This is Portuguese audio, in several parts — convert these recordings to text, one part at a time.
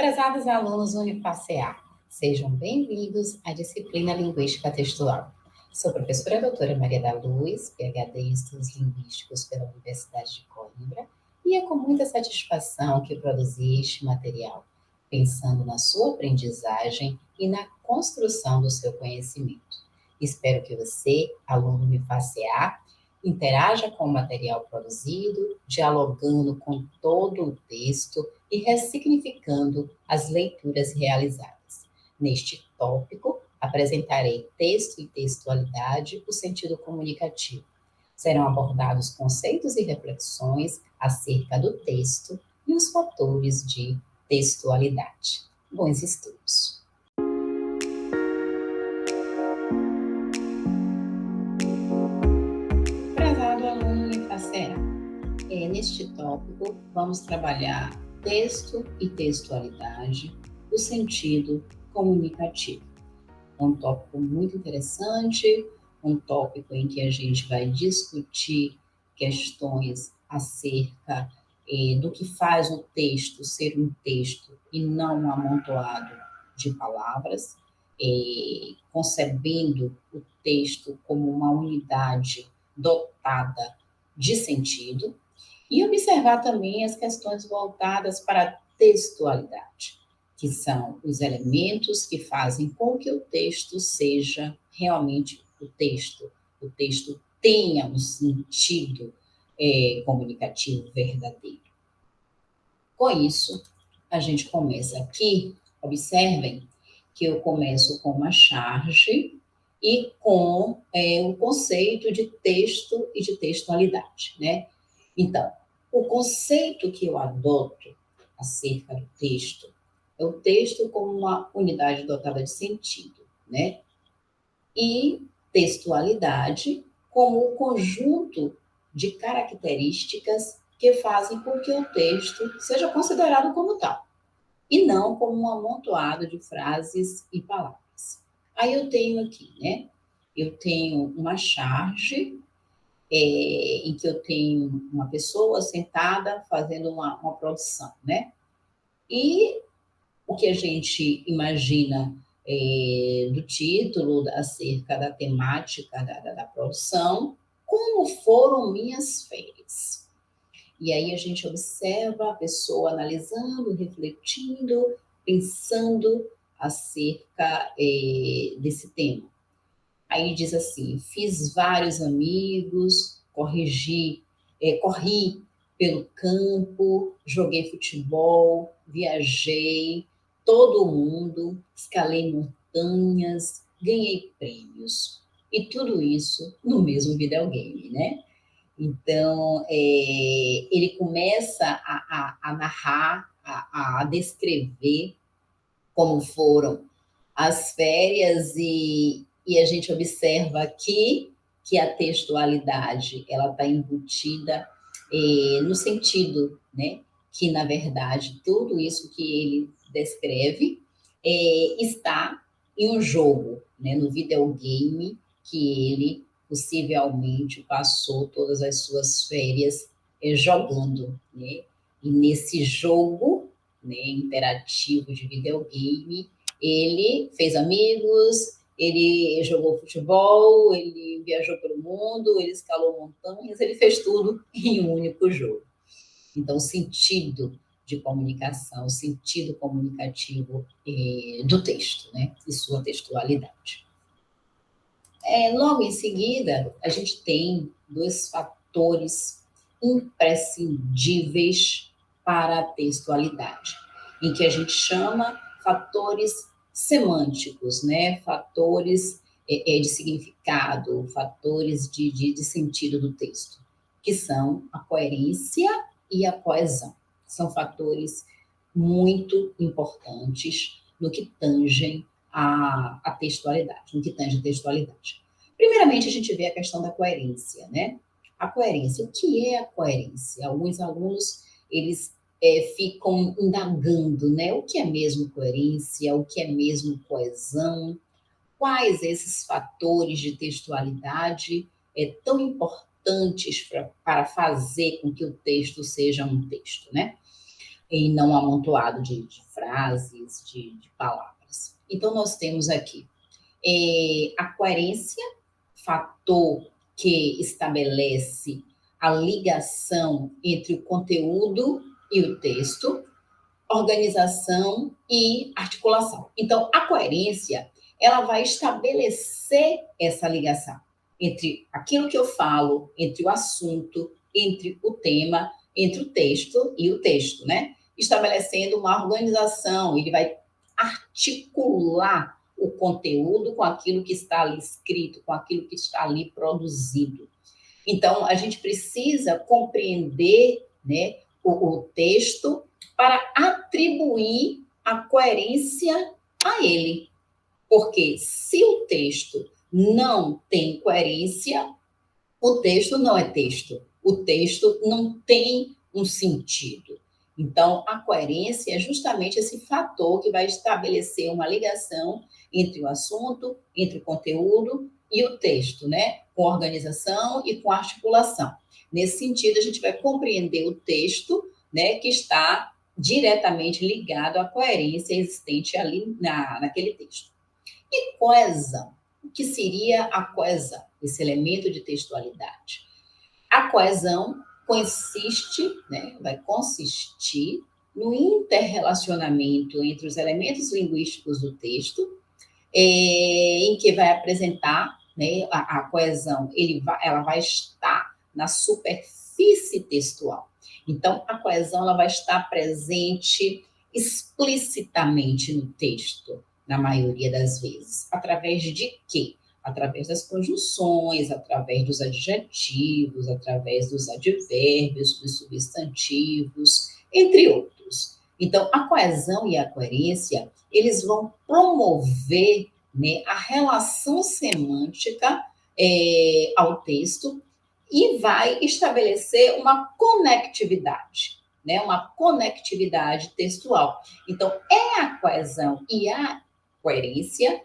Prezados alunos Unifacear, sejam bem-vindos à disciplina Linguística Textual. Sou a professora doutora Maria da Luz, PhD em Estudos Linguísticos pela Universidade de Coimbra, e é com muita satisfação que produzi este material, pensando na sua aprendizagem e na construção do seu conhecimento. Espero que você, aluno Unifacear, interaja com o material produzido, dialogando com todo o texto e ressignificando as leituras realizadas. Neste tópico, apresentarei texto e textualidade, o sentido comunicativo. Serão abordados conceitos e reflexões acerca do texto e os fatores de textualidade. Bons estudos! Prezado aluno Unifacear, neste tópico vamos trabalhar texto e textualidade, o sentido comunicativo. É um tópico muito interessante, um tópico em que a gente vai discutir questões acerca do que faz o texto ser um texto e não um amontoado de palavras, concebendo o texto como uma unidade dotada de sentido, e observar também as questões voltadas para a textualidade, que são os elementos que fazem com que o texto seja realmente o texto tenha um sentido comunicativo verdadeiro. Com isso, a gente começa aqui, observem que eu começo com uma charge e com o conceito de texto e de textualidade, né? Então, o conceito que eu adoto acerca do texto é o texto como uma unidade dotada de sentido, né? E textualidade como o conjunto de características que fazem com que o texto seja considerado como tal, e não como um amontoado de frases e palavras. Aí eu tenho aqui, né? Eu tenho uma charge em que eu tenho uma pessoa sentada fazendo uma produção, né? E o que a gente imagina do título acerca da temática da produção, como foram minhas férias. E aí a gente observa a pessoa analisando, refletindo, pensando acerca desse tema. Aí diz assim: fiz vários amigos, corri pelo campo, joguei futebol, viajei todo o mundo, escalei montanhas, ganhei prêmios. E tudo isso no mesmo videogame, né? Então, ele começa a narrar, a descrever como foram as férias e a gente observa aqui que a textualidade ela está embutida no sentido, né, que na verdade tudo isso que ele descreve está em um jogo, né, no videogame que ele possivelmente passou todas as suas férias jogando, né? E nesse jogo, né, interativo de videogame, ele fez amigos, ele jogou futebol, ele viajou pelo mundo, ele escalou montanhas, ele fez tudo em um único jogo. Então, o sentido de comunicação, o sentido comunicativo do texto, né, e sua textualidade. Logo em seguida, a gente tem dois fatores imprescindíveis para a textualidade, em que a gente chama fatores semânticos, né? Fatores de significado, fatores de sentido do texto, que são a coerência e a coesão. São fatores muito importantes no que tangem a textualidade, no que tange a textualidade. Primeiramente, a gente vê a questão da coerência, né? A coerência, o que é a coerência? Alguns alunos, eles ficam indagando, né? O que é mesmo coerência? O que é mesmo coesão? Quais esses fatores de textualidade tão importantes para fazer com que o texto seja um texto, né? e não amontoado de frases, de palavras. Então, nós temos aqui a coerência, fator que estabelece a ligação entre o conteúdo e o texto, organização e articulação. Então, a coerência, ela vai estabelecer essa ligação entre aquilo que eu falo, entre o assunto, entre o tema, entre o texto e o texto, né? Estabelecendo uma organização, ele vai articular o conteúdo com aquilo que está ali escrito, com aquilo que está ali produzido. Então, a gente precisa compreender, né, o texto para atribuir a coerência a ele. Porque se o texto não tem coerência, o texto não é texto. O texto não tem um sentido. Então, a coerência é justamente esse fator que vai estabelecer uma ligação entre o assunto, entre o conteúdo e o texto, né? Com organização e com articulação. Nesse sentido, a gente vai compreender o texto, né, que está diretamente ligado à coerência existente ali naquele texto. E coesão? O que seria a coesão? Esse elemento de textualidade. A coesão consiste, né, vai consistir no interrelacionamento entre os elementos linguísticos do texto, em que vai apresentar, né, a coesão, ela vai estar na superfície textual. Então, a coesão ela vai estar presente explicitamente no texto, na maioria das vezes. Através de quê? Através das conjunções, através dos adjetivos, através dos advérbios, dos substantivos, entre outros. Então, a coesão e a coerência, eles vão promover, né, a relação semântica ao texto e vai estabelecer uma conectividade, né, uma conectividade textual. Então, é a coesão e a coerência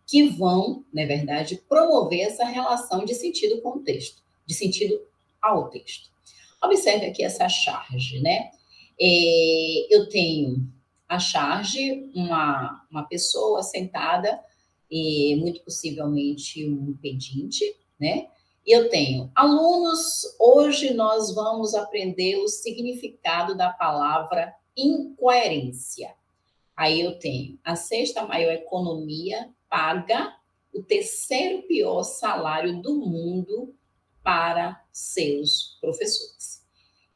que vão, na verdade, promover essa relação de sentido com o texto, de sentido ao texto. Observe aqui essa charge, né? Eu tenho a charge, uma pessoa sentada, muito possivelmente um pedinte, né? E eu tenho alunos, hoje nós vamos aprender o significado da palavra incoerência. Aí eu tenho a sexta maior economia paga o terceiro pior salário do mundo para seus professores.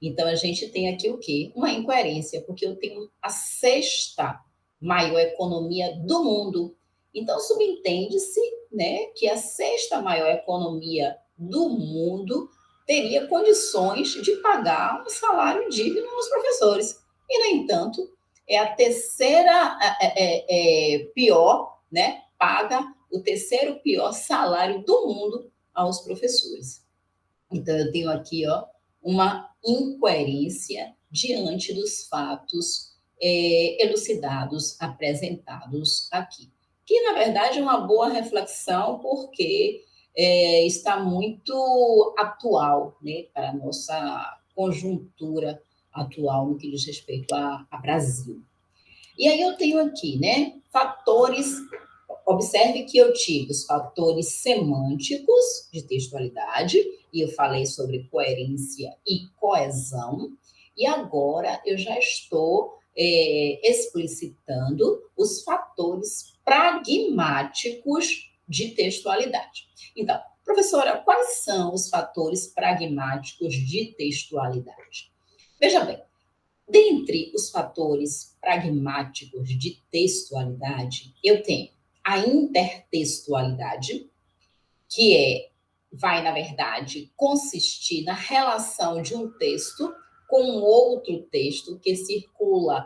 Então, a gente tem aqui o quê? Uma incoerência, porque eu tenho a sexta maior economia do mundo. Então, subentende-se, né, que a sexta maior economia do mundo teria condições de pagar um salário digno aos professores. E, no entanto, é a terceira pior, né, paga o terceiro pior salário do mundo aos professores. Então, eu tenho aqui, ó, uma incoerência diante dos fatos elucidados, apresentados aqui. Que, na verdade, é uma boa reflexão, porque está muito atual, né, para a nossa conjuntura atual no que diz respeito a Brasil. E aí eu tenho aqui, né, fatores. Observe que eu tive os fatores semânticos de textualidade, e eu falei sobre coerência e coesão, e agora eu já estou explicitando os fatores pragmáticos de textualidade. Então, professora, quais são os fatores pragmáticos de textualidade? Veja bem, dentre os fatores pragmáticos de textualidade, eu tenho a intertextualidade, que vai, na verdade, consistir na relação de um texto com outro texto que circula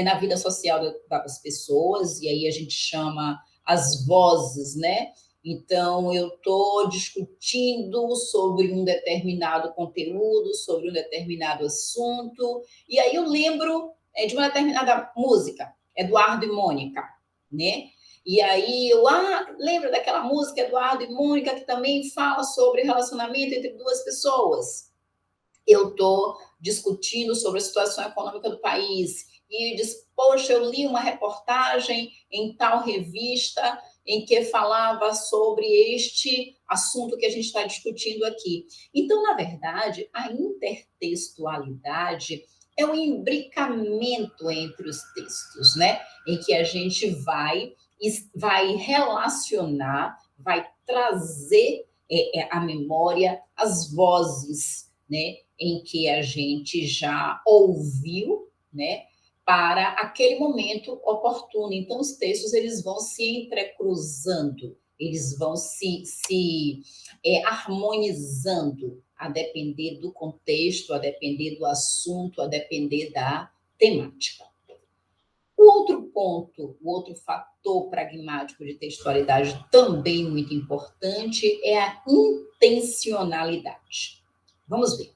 na vida social das pessoas, e aí a gente chama as vozes, né? Então, eu estou discutindo sobre um determinado conteúdo, sobre um determinado assunto, e aí eu lembro de uma determinada música, Eduardo e Mônica, né? E aí eu lembro daquela música Eduardo e Mônica, que também fala sobre relacionamento entre duas pessoas. Eu estou discutindo sobre a situação econômica do país e diz, poxa, eu li uma reportagem em tal revista em que falava sobre este assunto que a gente está discutindo aqui. Então, na verdade, a intertextualidade é o imbricamento entre os textos, né? Em que a gente vai relacionar, vai trazer à memória as vozes, né? Em que a gente já ouviu, né? Para aquele momento oportuno. Então, os textos eles vão se entrecruzando, eles vão se harmonizando, a depender do contexto, a depender do assunto, a depender da temática. O outro ponto, o outro fator pragmático de textualidade também muito importante é a intencionalidade. Vamos ver.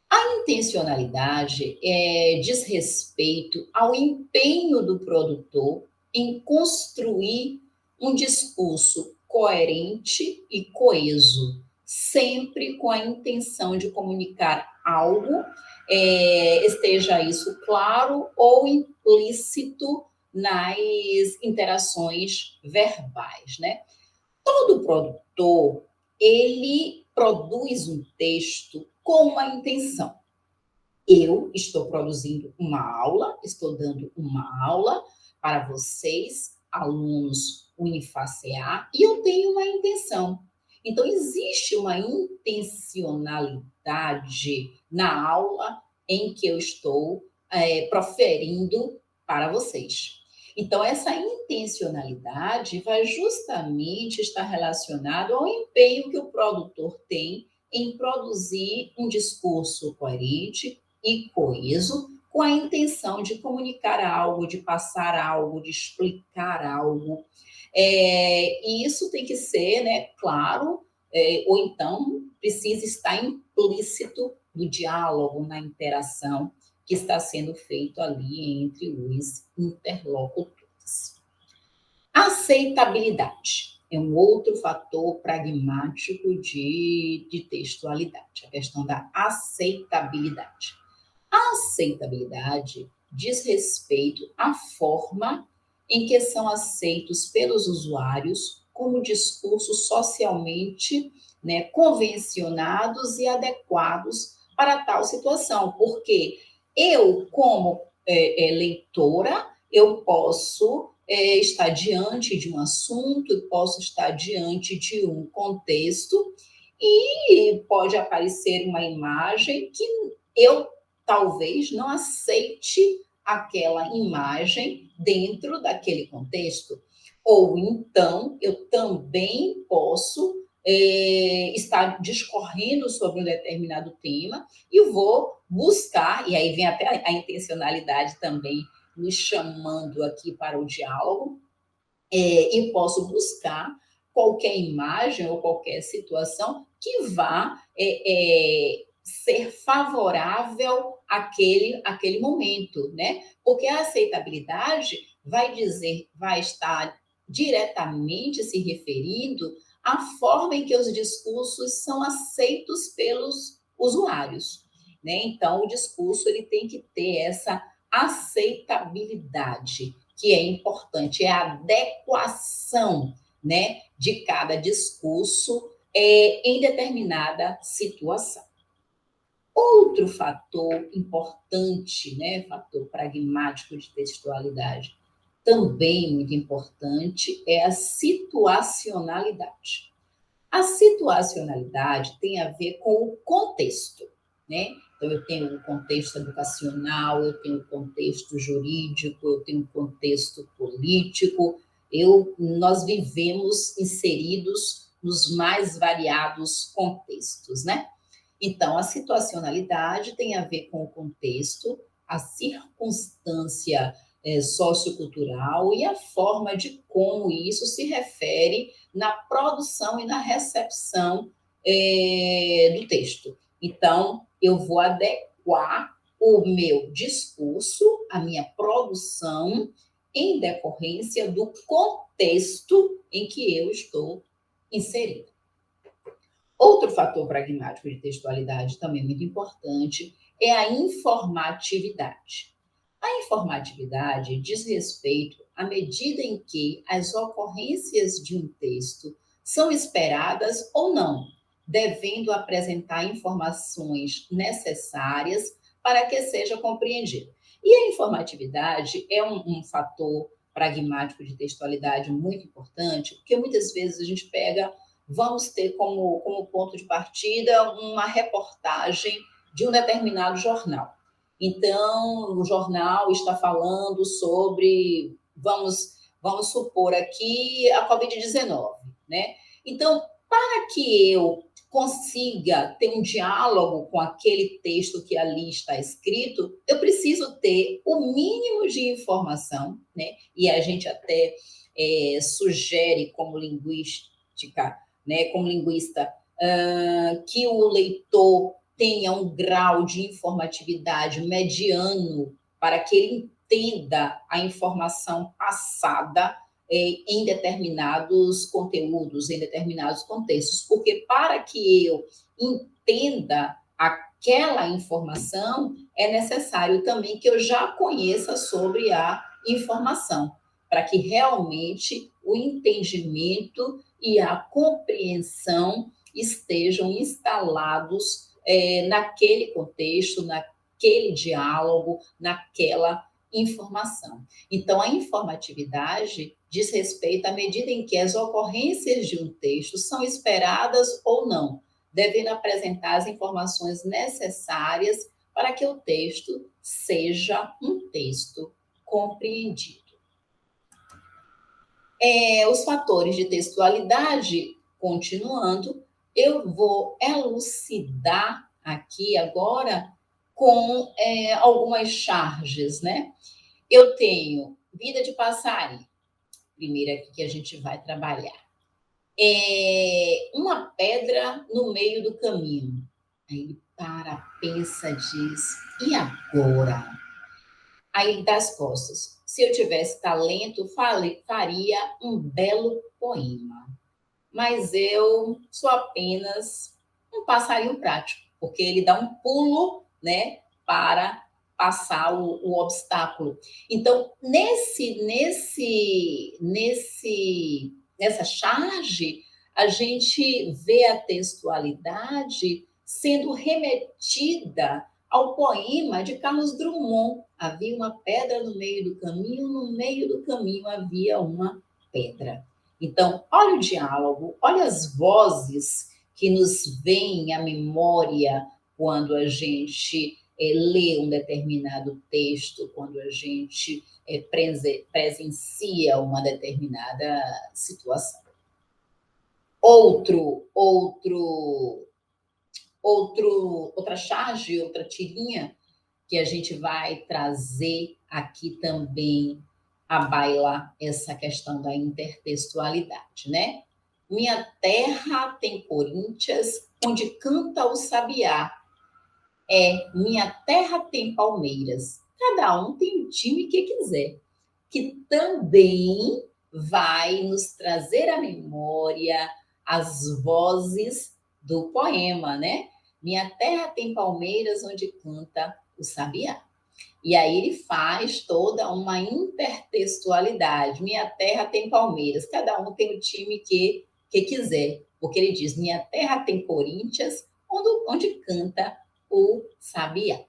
A intencionalidade diz respeito ao empenho do produtor em construir um discurso coerente e coeso, sempre com a intenção de comunicar algo, esteja isso claro ou implícito nas interações verbais, né? Todo produtor, ele produz um texto com uma intenção. Eu estou produzindo uma aula, estou dando uma aula para vocês, alunos Unifacear, e eu tenho uma intenção. Então, existe uma intencionalidade na aula em que eu estou proferindo para vocês. Então, essa intencionalidade vai justamente estar relacionado ao empenho que o produtor tem em produzir um discurso coerente e coeso, com a intenção de comunicar algo, de passar algo, de explicar algo. E isso tem que ser, né, claro, ou então precisa estar implícito no diálogo, na interação que está sendo feito ali entre os interlocutores. Aceitabilidade é um outro fator pragmático de textualidade, a questão da aceitabilidade. A aceitabilidade diz respeito à forma em que são aceitos pelos usuários como discursos socialmente, né, convencionados e adequados para tal situação, porque eu, como leitora, eu posso estar diante de um assunto, posso estar diante de um contexto e pode aparecer uma imagem que eu talvez não aceite aquela imagem dentro daquele contexto. Ou então, eu também posso estar discorrendo sobre um determinado tema e vou buscar, e aí vem até a intencionalidade também nos chamando aqui para o diálogo, e posso buscar qualquer imagem ou qualquer situação que vá ser favorável àquele momento, né? Porque a aceitabilidade vai estar diretamente se referindo à forma em que os discursos são aceitos pelos usuários, né? Então, o discurso ele tem que ter essa aceitabilidade, que é importante, é a adequação, né, de cada discurso em determinada situação. Outro fator importante, né, fator pragmático de textualidade, também muito importante, é a situacionalidade. A situacionalidade tem a ver com o contexto, né? Então, eu tenho o contexto educacional, eu tenho o contexto jurídico, eu tenho o contexto político. Nós vivemos inseridos nos mais variados contextos, né? Então, a situacionalidade tem a ver com o contexto, a circunstância sociocultural e a forma de como isso se refere na produção e na recepção do texto. Então, eu vou adequar o meu discurso, a minha produção, em decorrência do contexto em que eu estou inserido. Outro fator pragmático de textualidade, também muito importante, é a informatividade. A informatividade diz respeito à medida em que as ocorrências de um texto são esperadas ou não, devendo apresentar informações necessárias para que seja compreendido. E a informatividade é um fator pragmático de textualidade muito importante, porque muitas vezes a gente vamos ter como ponto de partida uma reportagem de um determinado jornal. Então, o jornal está falando sobre, vamos supor aqui, a Covid-19, né? Então, para que eu consiga ter um diálogo com aquele texto que ali está escrito, eu preciso ter o mínimo de informação, né? E a gente até sugere como linguística, né? Como linguista, que o leitor tenha um grau de informatividade mediano para que ele entenda a informação passada em determinados conteúdos, em determinados contextos, porque para que eu entenda aquela informação, é necessário também que eu já conheça sobre a informação, para que realmente o entendimento e a compreensão estejam instalados naquele contexto, naquele diálogo, naquela informação. Então, a informatividade diz respeito à medida em que as ocorrências de um texto são esperadas ou não, devendo apresentar as informações necessárias para que o texto seja um texto compreendido. Os fatores de textualidade, continuando, eu vou elucidar aqui agora com algumas charges, né? Eu tenho vida de passarinho, primeiro aqui que a gente vai trabalhar. Uma pedra no meio do caminho. Aí ele para, pensa, diz, e agora? Aí ele dá as costas. Se eu tivesse talento, faria um belo poema. Mas eu sou apenas um passarinho prático, porque ele dá um pulo, né, para passar o obstáculo. Então, nessa charge, a gente vê a textualidade sendo remetida ao poema de Carlos Drummond. Havia uma pedra no meio do caminho havia uma pedra. Então, olha o diálogo, olha as vozes que nos vêm à memória quando a gente lê um determinado texto, quando a gente presencia uma determinada situação. Outra charge, outra tirinha que a gente vai trazer aqui também à baila essa questão da intertextualidade, né? Minha terra tem Coríntias, onde canta o sabiá. Minha terra tem Palmeiras. Cada um tem o time que quiser, que também vai nos trazer à memória as vozes do poema, né? Minha terra tem Palmeiras, onde canta o sabiá. E aí ele faz toda uma intertextualidade. Minha terra tem Palmeiras, cada um tem o time que quiser, porque ele diz: minha terra tem Corinthians, onde canta o sabiá.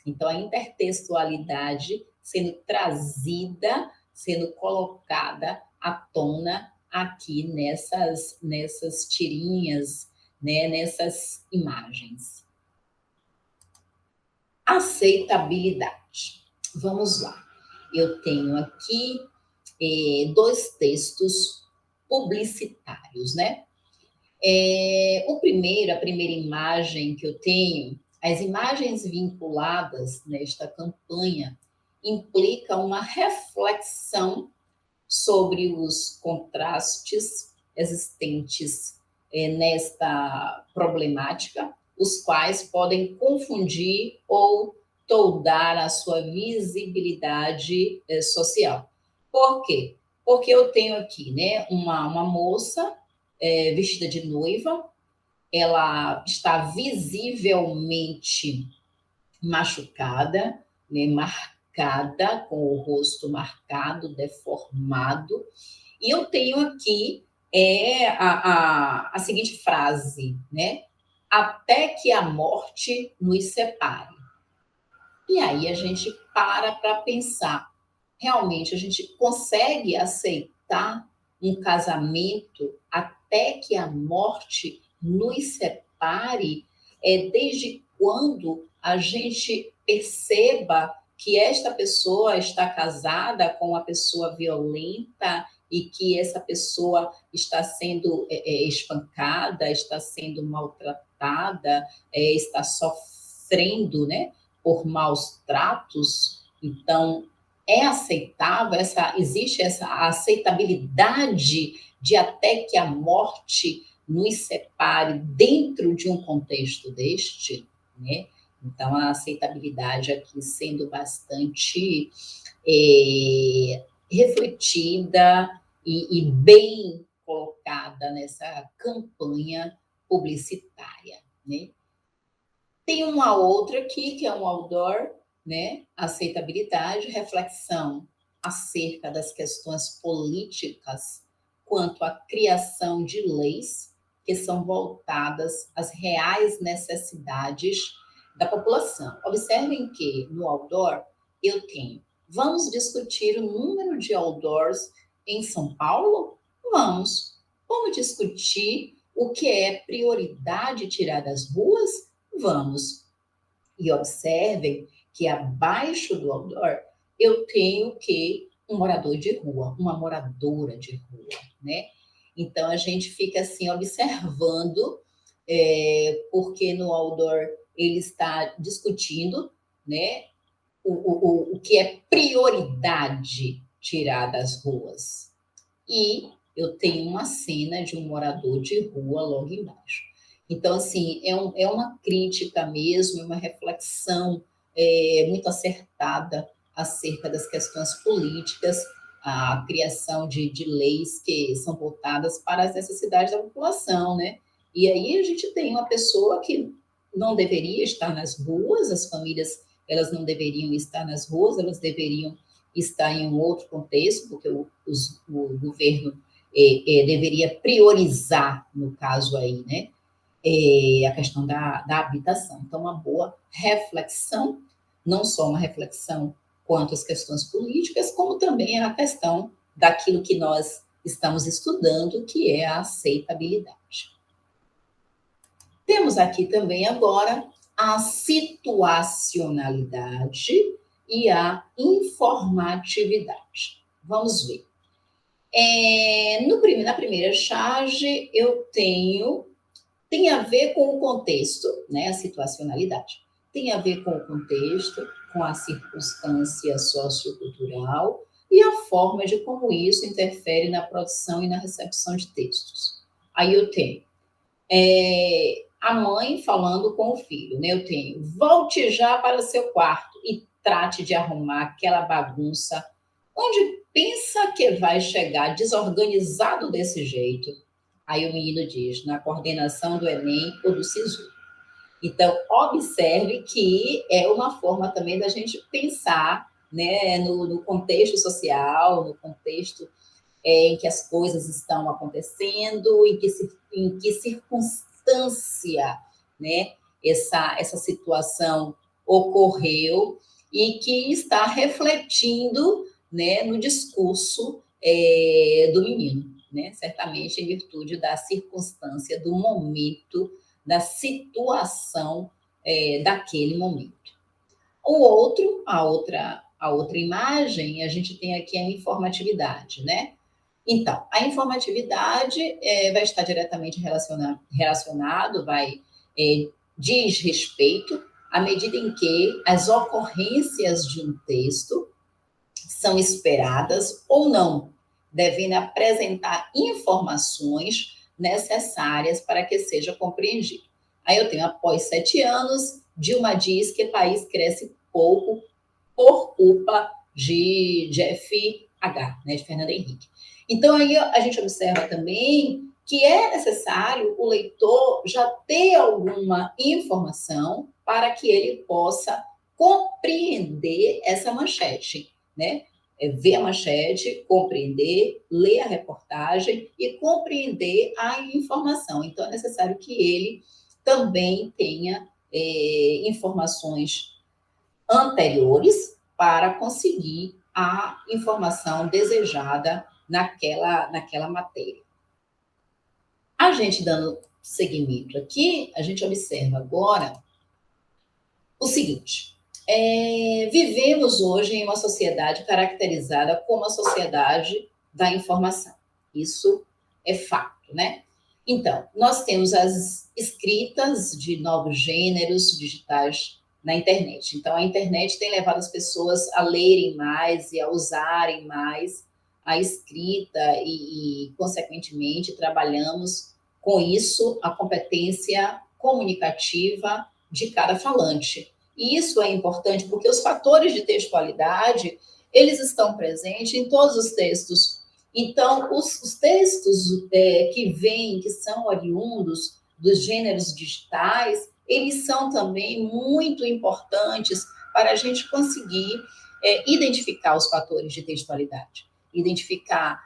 Então, a intertextualidade sendo trazida, sendo colocada à tona aqui nessas tirinhas, né, nessas imagens. Aceitabilidade. Vamos lá. Eu tenho aqui 2 textos publicitários, né? A primeira imagem que eu tenho, as imagens vinculadas nesta campanha implicam uma reflexão sobre os contrastes existentes nesta problemática, os quais podem confundir ou toldar a sua visibilidade social. Por quê? Porque eu tenho aqui, né, uma moça vestida de noiva, ela está visivelmente machucada, né, marcada, com o rosto marcado, deformado. E eu tenho aqui a seguinte frase, né? Até que a morte nos separe. E aí a gente para pensar. Realmente, a gente consegue aceitar um casamento até que a morte nos separe? Desde quando a gente perceba que esta pessoa está casada com uma pessoa violenta e que essa pessoa está sendo espancada, está sendo maltratada, está sofrendo, né, por maus tratos. Então, é aceitável, existe essa aceitabilidade de até que a morte nos separe dentro de um contexto deste, né? Então, a aceitabilidade aqui sendo bastante refletida e bem colocada nessa campanha publicitária, né? Tem uma outra aqui, que é um outdoor, né? Aceitabilidade, reflexão acerca das questões políticas quanto à criação de leis que são voltadas às reais necessidades da população. Observem que no outdoor eu tenho. Vamos discutir o número de outdoors em São Paulo? Vamos. Vamos discutir o que é prioridade tirar das ruas? Vamos. E observem que abaixo do outdoor eu tenho que um morador de rua, uma moradora de rua, né? Então a gente fica assim observando, porque no outdoor ele está discutindo, né, o que é prioridade tirar das ruas. E eu tenho uma cena de um morador de rua logo embaixo. Então, assim, é uma crítica mesmo, é uma reflexão muito acertada acerca das questões políticas, a criação de leis que são voltadas para as necessidades da população, né? E aí a gente tem uma pessoa que não deveria estar nas ruas, as famílias elas não deveriam estar nas ruas, elas deveriam estar em um outro contexto, porque o governo deveria priorizar, no caso aí, né, a questão da habitação. Então, uma boa reflexão, não só uma reflexão quanto às questões políticas, como também a questão daquilo que nós estamos estudando, que é a aceitabilidade. Temos aqui também agora a situacionalidade e a informatividade. Vamos ver. Na primeira charge, eu tem a ver com o contexto, né, a situacionalidade. Tem a ver com o contexto, com a circunstância sociocultural e a forma de como isso interfere na produção e na recepção de textos. Aí eu tenho a mãe falando com o filho, né? Eu tenho, volte já para o seu quarto e trate de arrumar aquela bagunça onde pensa que vai chegar desorganizado desse jeito. Aí o menino diz, na coordenação do Enem ou do SISU. Então, observe que é uma forma também da gente pensar, né, no contexto social, no contexto em que as coisas estão acontecendo, em que circunstância, né, essa situação ocorreu e que está refletindo, né, no discurso do menino, né, certamente em virtude da circunstância, do momento, da situação daquele momento. A outra imagem, a gente tem aqui a informatividade, né? Então, a informatividade vai estar diretamente relacionado, diz respeito à medida em que as ocorrências de um texto são esperadas ou não, devendo apresentar informações necessárias para que seja compreendido. Aí eu tenho, após 7 anos, Dilma diz que o país cresce pouco por culpa de FH, né, de Fernando Henrique. Então, aí a gente observa também que é necessário o leitor já ter alguma informação para que ele possa compreender essa manchete, né? Ver a manchete, compreender, ler a reportagem e compreender a informação. Então, é necessário que ele também tenha informações anteriores para conseguir a informação desejada naquela matéria. A gente dando seguimento aqui, a gente observa agora o seguinte: vivemos hoje em uma sociedade caracterizada como a sociedade da informação. Isso é fato, né? Então, nós temos as escritas de novos gêneros digitais na internet. Então, a internet tem levado as pessoas a lerem mais e a usarem mais a escrita consequentemente, trabalhamos com isso a competência comunicativa de cada falante. E isso é importante porque os fatores de textualidade, eles estão presentes em todos os textos. Então, os textos que vêm, que são oriundos dos gêneros digitais, eles são também muito importantes para a gente conseguir identificar os fatores de textualidade, identificar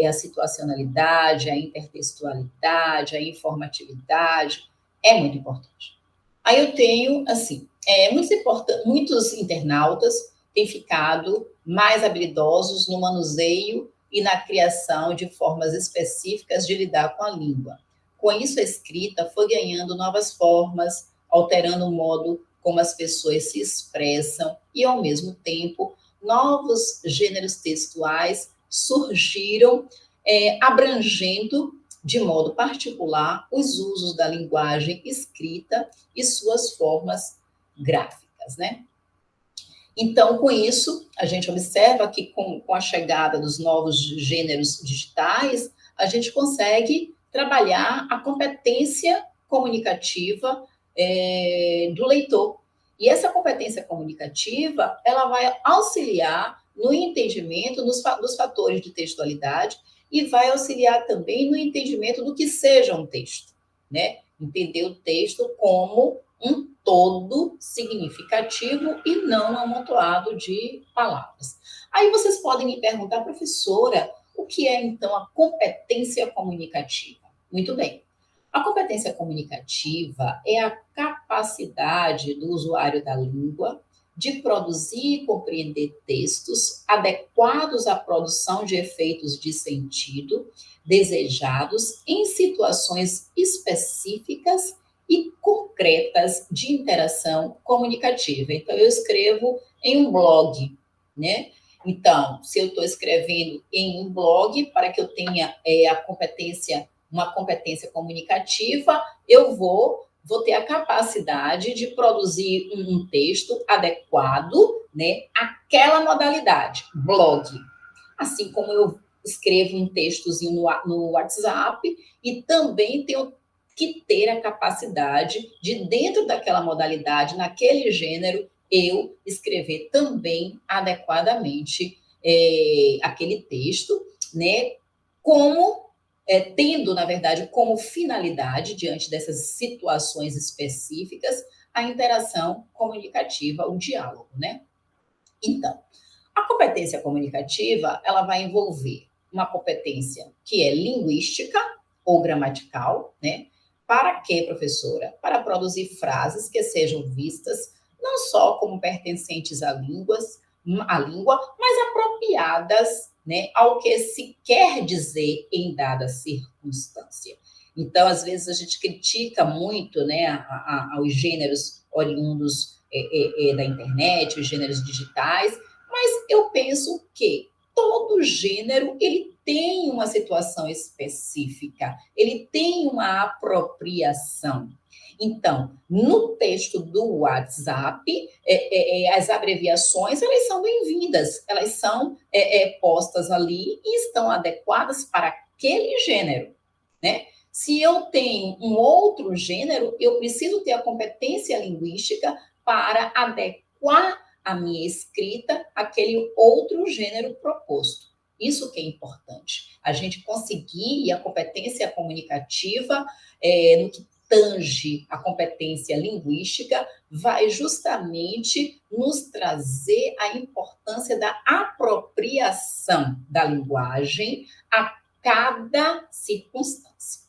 a situacionalidade, a intertextualidade, a informatividade, é muito importante. Aí eu tenho, assim, muitos internautas têm ficado mais habilidosos no manuseio e na criação de formas específicas de lidar com a língua. Com isso, a escrita foi ganhando novas formas, alterando o modo como as pessoas se expressam e, ao mesmo tempo, novos gêneros textuais surgiram, abrangendo de modo particular os usos da linguagem escrita e suas formas gráficas, né? Então, com isso, a gente observa que com a chegada dos novos gêneros digitais, a gente consegue trabalhar a competência comunicativa do leitor. E essa competência comunicativa, ela vai auxiliar no entendimento dos fatores de textualidade e vai auxiliar também no entendimento do que seja um texto, né? Entender o texto como um todo significativo e não um amontoado de palavras. Aí vocês podem me perguntar, professora, o que é então a competência comunicativa? Muito bem. A competência comunicativa é a capacidade do usuário da língua de produzir e compreender textos adequados à produção de efeitos de sentido desejados em situações específicas e concretas de interação comunicativa. Então, eu escrevo em um blog, né? Então, se eu estou escrevendo em um blog, para que eu tenha uma competência comunicativa, eu vou ter a capacidade de produzir um texto adequado, né, àquela modalidade, blog. Assim como eu escrevo um textozinho no WhatsApp e também tenho que ter a capacidade de, dentro daquela modalidade, naquele gênero, eu escrever também adequadamente aquele texto, né, como tendo, na verdade, como finalidade, diante dessas situações específicas, a interação comunicativa, o diálogo, né? Então, a competência comunicativa, ela vai envolver uma competência que é linguística ou gramatical, né? Para quê, professora? Para produzir frases que sejam vistas não só como pertencentes à língua, mas apropriadas, né, ao que se quer dizer em dada circunstância. Então, às vezes, a gente critica muito, né, aos gêneros oriundos da internet, os gêneros digitais, mas eu penso que todo gênero ele tem uma situação específica, ele tem uma apropriação. Então, no texto do WhatsApp, as abreviações, elas são bem-vindas, elas são postas ali e estão adequadas para aquele gênero, né? Se eu tenho um outro gênero, eu preciso ter a competência linguística para adequar a minha escrita àquele outro gênero proposto. Isso que é importante, a gente conseguir a competência comunicativa no que tange a competência linguística, vai justamente nos trazer a importância da apropriação da linguagem a cada circunstância.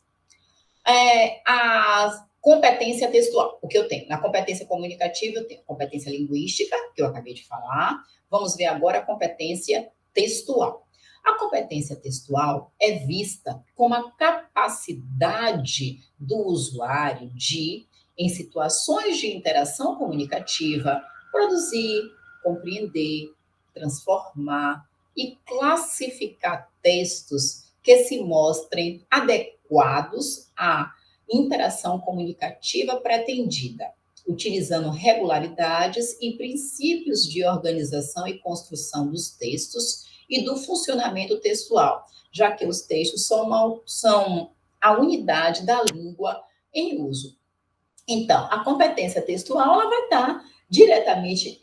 A competência textual, o que eu tenho? Na competência comunicativa, eu tenho competência linguística, que eu acabei de falar. Vamos ver agora a competência textual. A competência textual é vista como a capacidade do usuário de, em situações de interação comunicativa, produzir, compreender, transformar e classificar textos que se mostrem adequados à interação comunicativa pretendida, utilizando regularidades e princípios de organização e construção dos textos e do funcionamento textual, já que os textos são a unidade da língua em uso. Então, a competência textual ela vai estar diretamente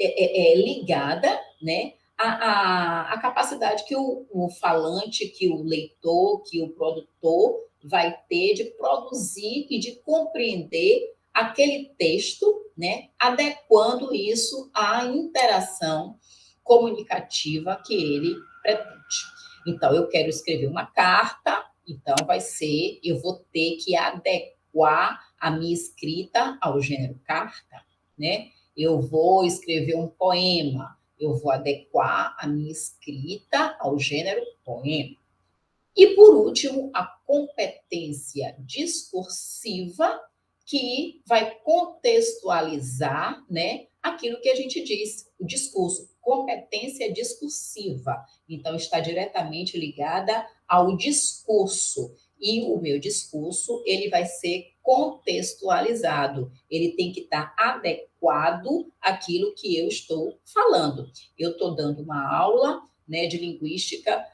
ligada, né, à capacidade que o falante, que o leitor, que o produtor vai ter de produzir e de compreender aquele texto, né, adequando isso à interação comunicativa que ele pretende. Então, eu quero escrever uma carta, então eu vou ter que adequar a minha escrita ao gênero carta, né? Eu vou escrever um poema, eu vou adequar a minha escrita ao gênero poema. E, por último, a competência discursiva, que vai contextualizar, né, aquilo que a gente diz, o discurso, competência discursiva. Então, está diretamente ligada ao discurso. E o meu discurso, ele vai ser contextualizado. Ele tem que estar adequado àquilo que eu estou falando. Eu estou dando uma aula, né, de linguística,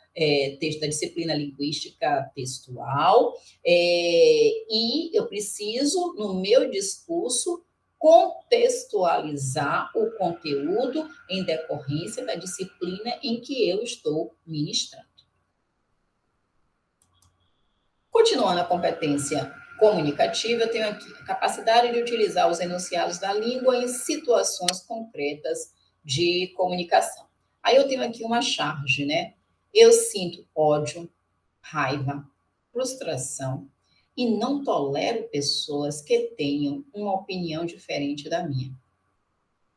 da disciplina linguística textual, e eu preciso, no meu discurso, contextualizar o conteúdo em decorrência da disciplina em que eu estou ministrando. Continuando a competência comunicativa, eu tenho aqui a capacidade de utilizar os enunciados da língua em situações concretas de comunicação. Aí eu tenho aqui uma charge, né? Eu sinto ódio, raiva, frustração e não tolero pessoas que tenham uma opinião diferente da minha.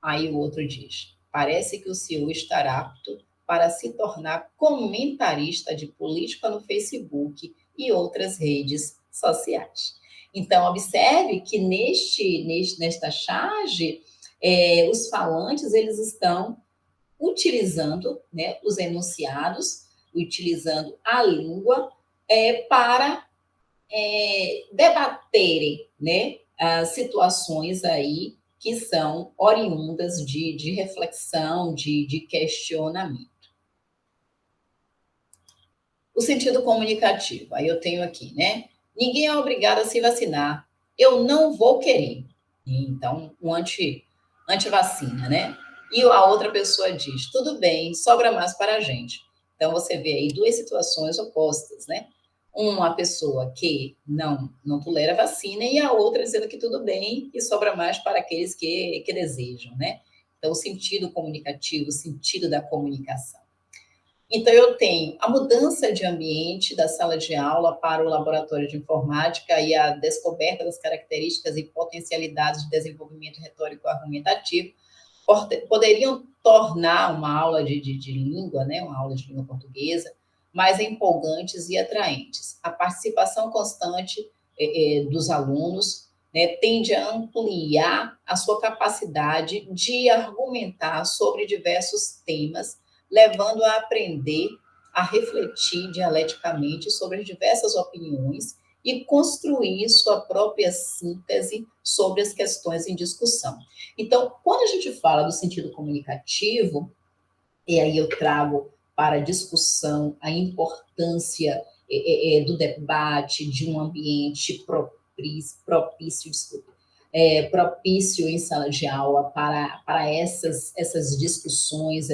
Aí o outro diz: parece que o senhor estará apto para se tornar comentarista de política no Facebook e outras redes sociais. Então, observe que nesta charge, os falantes eles estão utilizando, né, os enunciados, utilizando a língua para debaterem, né, as situações aí que são oriundas de reflexão, de questionamento. O sentido comunicativo, aí eu tenho aqui, né? Ninguém é obrigado a se vacinar. Eu não vou querer. Então, antivacina, né? E a outra pessoa diz, tudo bem, sobra mais para a gente. Então, você vê aí duas situações opostas, né? Uma pessoa que não tolera vacina e a outra dizendo que tudo bem e sobra mais para aqueles que desejam, né? Então, o sentido comunicativo, o sentido da comunicação. Então, eu tenho a mudança de ambiente da sala de aula para o laboratório de informática e a descoberta das características e potencialidades de desenvolvimento retórico argumentativo poderiam tornar uma aula de língua, né, uma aula de língua portuguesa, mais empolgantes e atraentes. A participação constante dos alunos, né, tende a ampliar a sua capacidade de argumentar sobre diversos temas, levando a aprender a refletir dialeticamente sobre as diversas opiniões e construir sua própria síntese sobre as questões em discussão. Então, quando a gente fala do sentido comunicativo, e aí eu trago para a discussão a importância do debate, de um ambiente propício em sala de aula para essas discussões,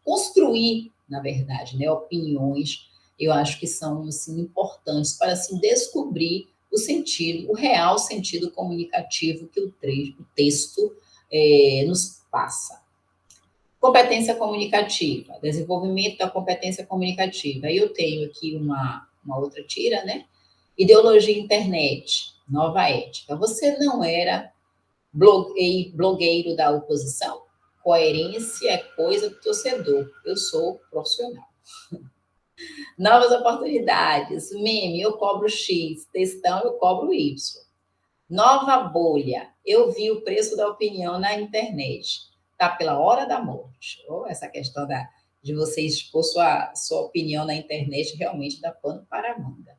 construir, na verdade, né, opiniões, eu acho que são assim, importantes para assim, descobrir o sentido, o real sentido comunicativo que o texto nos passa. Competência comunicativa, desenvolvimento da competência comunicativa. Eu tenho aqui uma outra tira, né? Ideologia internet, nova ética. Você não era blogueiro da oposição? Coerência é coisa do torcedor. Eu sou profissional. Novas oportunidades. Meme, eu cobro X. Textão, eu cobro Y. Nova bolha. Eu vi o preço da opinião na internet. Tá pela hora da morte. Essa questão de você expor sua opinião na internet realmente dá pano para a manga.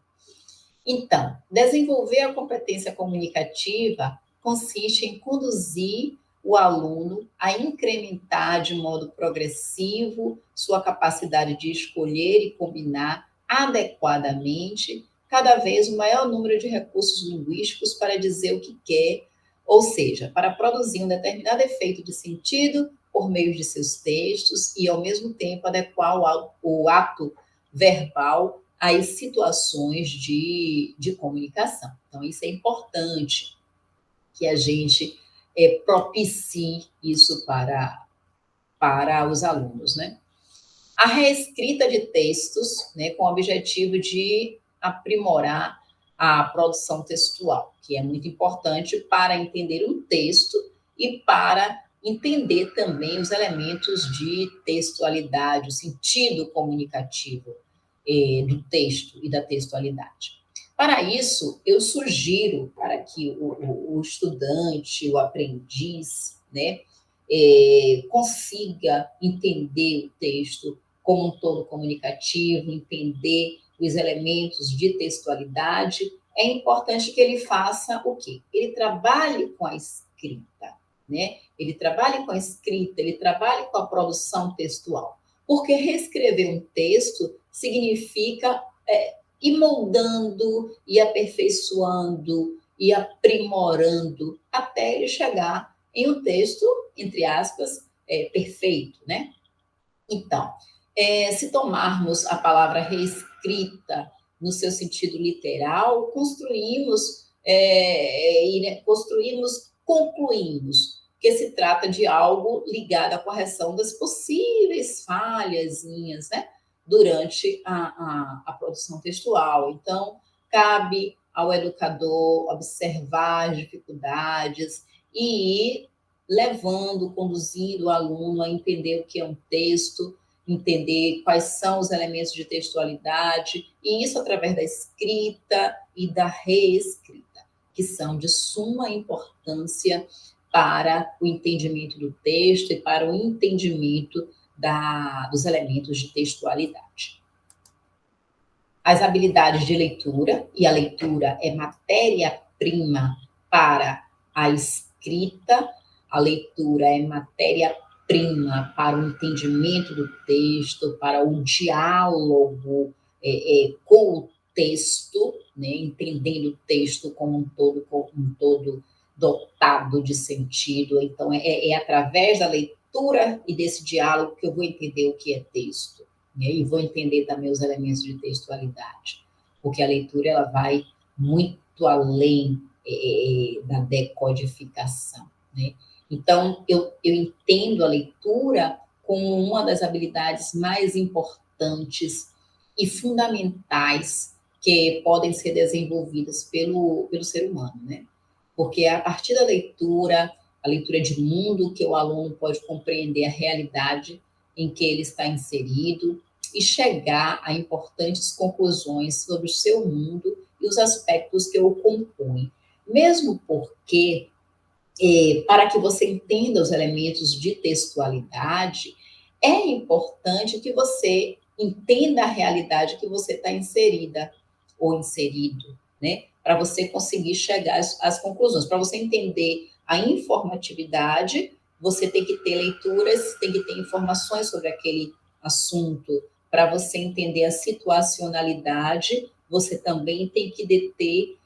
Então, desenvolver a competência comunicativa consiste em conduzir o aluno a incrementar de modo progressivo sua capacidade de escolher e combinar adequadamente cada vez o maior número de recursos linguísticos para dizer o que quer, ou seja, para produzir um determinado efeito de sentido por meio de seus textos e, ao mesmo tempo, adequar o ato verbal às situações de comunicação. Então, isso é importante que a gente propicie isso para os alunos, né? A reescrita de textos, né, com o objetivo de aprimorar a produção textual, que é muito importante para entender um texto e para entender também os elementos de textualidade, o sentido comunicativo do texto e da textualidade. Para isso, eu sugiro para que o estudante, o aprendiz, né, consiga entender o texto como um todo comunicativo, entender os elementos de textualidade, é importante que ele faça o quê? Ele trabalhe com a escrita, né? Ele trabalhe com a escrita, ele trabalhe com a produção textual. Porque reescrever um texto significa ir moldando, ir aperfeiçoando, ir aprimorando, até ele chegar em um texto, entre aspas, perfeito, né? Então, se tomarmos a palavra reescrita no seu sentido literal, concluímos que se trata de algo ligado à correção das possíveis falhazinhas, né, durante a produção textual. Então, cabe ao educador observar as dificuldades e ir levando, conduzindo o aluno a entender o que é um texto, entender quais são os elementos de textualidade, e isso através da escrita e da reescrita, que são de suma importância para o entendimento do texto e para o entendimento dos elementos de textualidade. As habilidades de leitura, e a leitura é matéria-prima para a escrita, a leitura é matéria-prima para o entendimento do texto, para o diálogo com o texto, né? Entendendo o texto como um todo dotado de sentido. Então, é através da leitura e desse diálogo que eu vou entender o que é texto, né? E vou entender também os elementos de textualidade, porque a leitura ela vai muito além da decodificação, né? Então, eu entendo a leitura como uma das habilidades mais importantes e fundamentais que podem ser desenvolvidas pelo ser humano, né? Porque é a partir da leitura, a leitura de mundo, que o aluno pode compreender a realidade em que ele está inserido e chegar a importantes conclusões sobre o seu mundo e os aspectos que o compõem. Mesmo porque, para que você entenda os elementos de textualidade, é importante que você entenda a realidade que você está inserida ou inserido, né? Para você conseguir chegar às conclusões. Para você entender a informatividade, você tem que ter leituras, tem que ter informações sobre aquele assunto. Para você entender a situacionalidade, você também tem que deter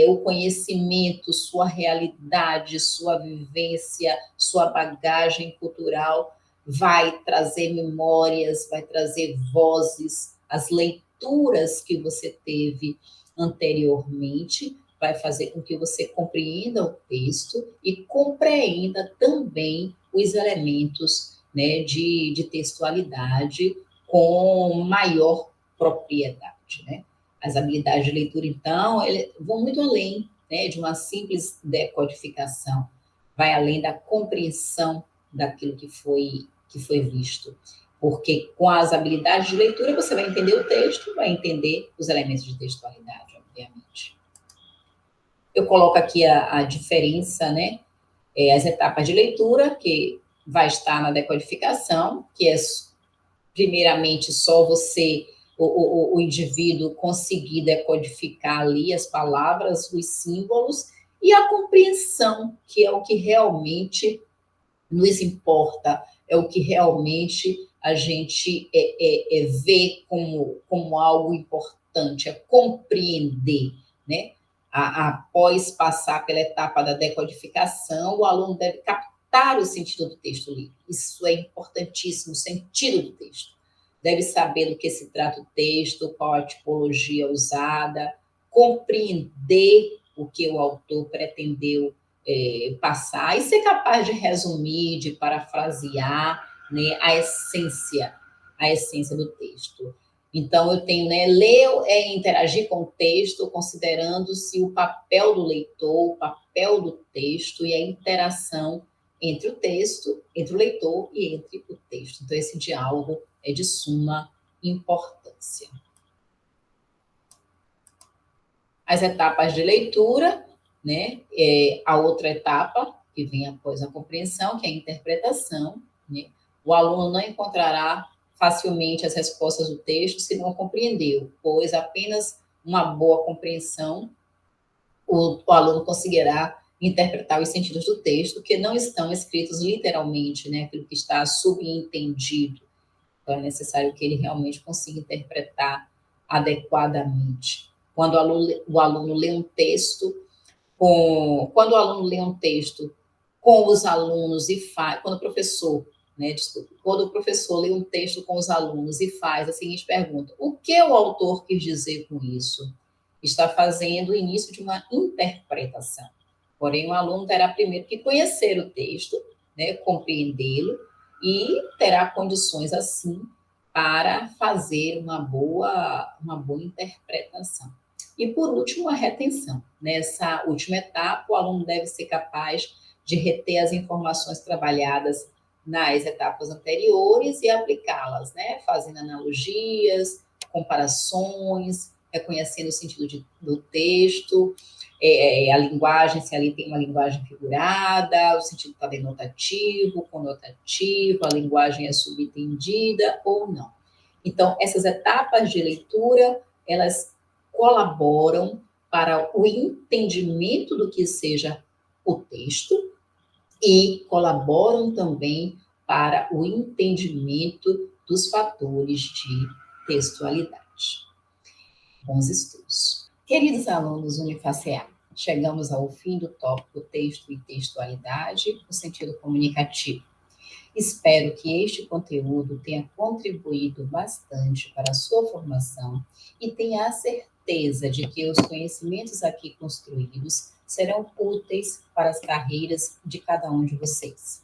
o conhecimento, sua realidade, sua vivência, sua bagagem cultural, vai trazer memórias, vai trazer vozes, as leituras leituras que você teve anteriormente, vai fazer com que você compreenda o texto e compreenda também os elementos, né, de textualidade com maior propriedade, né? As habilidades de leitura, então, vão muito além, né, de uma simples decodificação, vai além da compreensão daquilo que foi visto. Porque com as habilidades de leitura você vai entender o texto, vai entender os elementos de textualidade, obviamente. Eu coloco aqui a diferença, né? As etapas de leitura, que vai estar na decodificação, que é primeiramente só você, o indivíduo, conseguir decodificar ali as palavras, os símbolos, e a compreensão, que é o que realmente nos importa, é o que realmente a gente vê como algo importante, é compreender, né? Após passar pela etapa da decodificação, o aluno deve captar o sentido do texto lido. Isso é importantíssimo, o sentido do texto. Deve saber do que se trata o texto, qual a tipologia usada, compreender o que o autor pretendeu passar e ser capaz de resumir, de parafrasear, né, a essência do texto. Então, eu tenho, né, ler é interagir com o texto, considerando-se o papel do leitor, o papel do texto e a interação entre o texto, entre o leitor e entre o texto. Então, esse diálogo é de suma importância. As etapas de leitura, né? A outra etapa, que vem após a compreensão, que é a interpretação, né? O aluno não encontrará facilmente as respostas do texto se não compreendeu, pois apenas uma boa compreensão o aluno conseguirá interpretar os sentidos do texto, que não estão escritos literalmente, né? Aquilo que está subentendido. Então, é necessário que ele realmente consiga interpretar adequadamente. Quando o aluno lê um texto, quando o aluno lê um texto com os alunos e faz, quando o professor, né, desculpa, quando o professor lê um texto com os alunos e faz a seguinte pergunta: o que o autor quis dizer com isso? Está fazendo o início de uma interpretação. Porém, o aluno terá primeiro que conhecer o texto, né, compreendê-lo, e terá condições, assim, para fazer uma boa interpretação. E, por último, a retenção. Nessa última etapa, o aluno deve ser capaz de reter as informações trabalhadas nas etapas anteriores e aplicá-las, né? Fazendo analogias, comparações, reconhecendo o sentido do texto, a linguagem, se ali tem uma linguagem figurada, o sentido está denotativo, conotativo, a linguagem é subentendida ou não. Então, essas etapas de leitura, elas colaboram para o entendimento do que seja o texto e colaboram também para o entendimento dos fatores de textualidade. Bons estudos. Queridos alunos Unifaceal, chegamos ao fim do tópico texto e textualidade no sentido comunicativo. Espero que este conteúdo tenha contribuído bastante para a sua formação e tenha a certeza de que os conhecimentos aqui construídos serão úteis para as carreiras de cada um de vocês.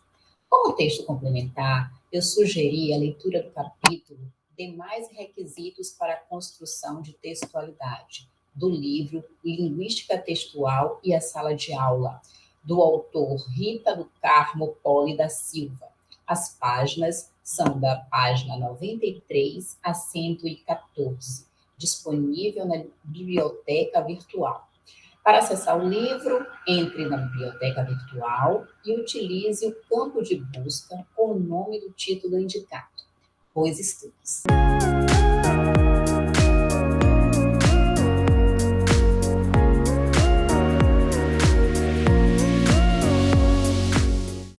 Como texto complementar, eu sugeri a leitura do capítulo Demais Requisitos para a Construção de Textualidade, do livro Linguística Textual e a Sala de Aula, do autor Rita do Carmo Poli da Silva. As páginas são da página 93 a 114, disponível na biblioteca virtual. Para acessar o livro, entre na biblioteca virtual e utilize o campo de busca com o nome do título indicado. Bons estudos!